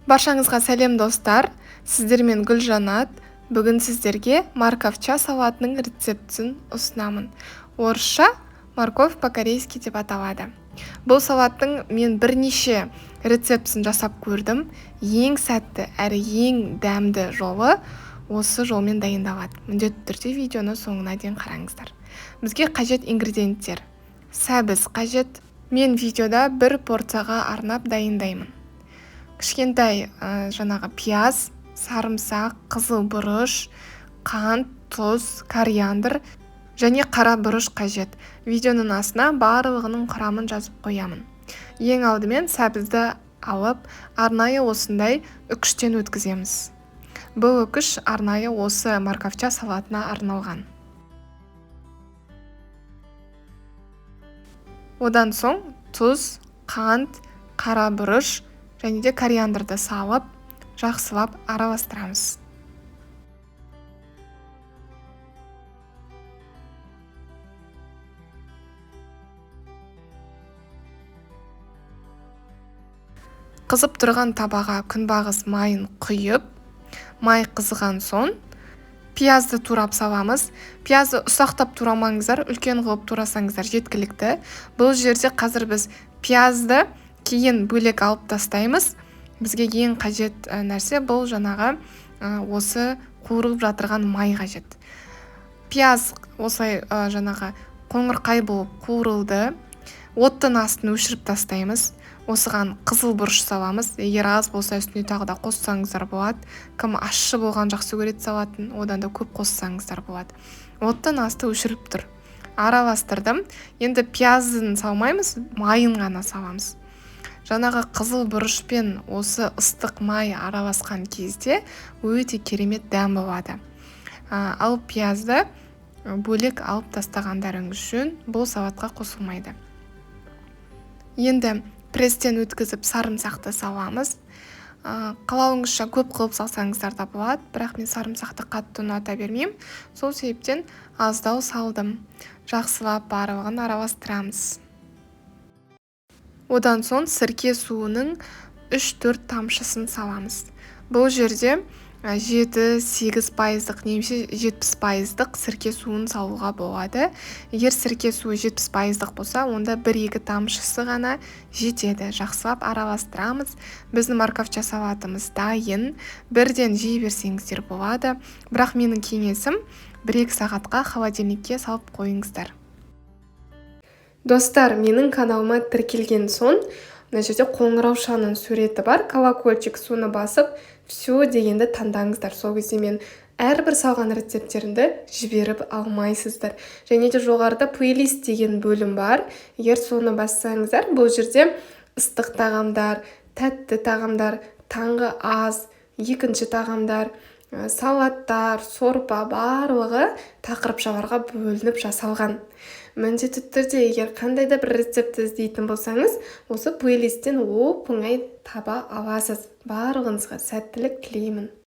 Баршаңызға сәлем достар, сіздермен Гүлжанат. Бүгін сіздерге морковча салатының рецептін ұсынамын. Орысша морковь по-корейски деп аталады. Бұл салаттың мен бірнеше рецептін жасап көрдім. Ең сәтті әрі ең дәмді жолы осы жолмен дайындалады. Міндетті түрде видеоны соңына дейін қараңыздар. Бізге қажет ингредиенттер: сәбіз қажет. Мен видеода бір порцияға арнап дайындаймын. Кішкентай пияз, сарымсақ, қызыл бұрыш, қант, тұз, кориандр және қара бұрыш қажет. Видеоның астына барлығының құрамын жазып қоямын. Ең алдымен сәбізді алып, арнайы осындай үкіштен өткіземіз. Бұл үкіш арнайы осы морковча салатына арналған. Одан соң тұз, қант, қара бұрыш және де кориандрды салып, жақсылап араластырамыз. Қызып тұрған табаға күнбағыс майын құйып, май қызған соң пиязды турап саламыз. Пиязды ұсақтап турамаңыздар, үлкен қылып турасаңыздар жеткілікті. Бұл жерде қазір біз пиязды кейін бөлек алып тастаймыз. Бізге ең қажет нәрсе бұл осы қуырылып жатырған май қажет. Пияз осылай қоңырқай болып қуырылды. Оттың астын өшіріп тастаймыз. Осыған қызыл бұрыш саламыз. Егер аз болса үстіне тағы да қоссаңыздар болады. Кім ащы болған жақсы көреді салатын, одан да көп қоссаңыздар болады. Оттың асты өшіріп тұр. Араластырдым. Енді пияздың салмаймыз, майын ғана саламыз. Қызыл бұрышпен осы ыстық май араласқан кезде өте керемет дәм болады. Ал пиязды бөлек алып тастағандарыңыз жөн, бұл салатқа қосылмайды. Енді пресстен өткізіп сарымсақты саламыз. Қалауыңызша көп қылып салсаңыздар да болады, бірақ мен сарымсақты қатты ұната бермеймін. Сол себептен аздау салдым. Жақсылап барлығын араластырамыз. Одан соң сірке суының 3-4 тамшысын саламыз. Бұл жерде 7-8%, немесе 70% сірке суын салуға болады. Егер сірке суы 70% болса, онда 1-2 тамшысы ғана жетеді. Жақсылап араластырамыз. Біздің морковча салатымыз дайын. Бірден жей берсеңіздер болады. Бірақ менің кеңесім 1-2 сағатқа холодильникке салып қойыңыздар. Достар, менің каналыма тіркелген соң, мына жерде қоңыраушаның суреті бар, колокольчик, соны басып, все дегенді таңдаңыздар. Сол кезде мен әрбір салған рецепттерімді жіберіп алмайсыздар. Және де жоғарыда плейлист деген бөлім бар. Егер соны бассаңыздар, бұл жерде ыстық тағамдар, тәтті тағамдар, таңғы ас, екінші тағамдар, салаттар, сорпа барлығы тақырыпшаларға бөлініп жасалған. Міндетті түрде егер қандай да бір рецепті іздейтін болсаңыз, осы плейлисттен оп-оңай таба аласыз. Барлығыңызға сәттілік тілеймін.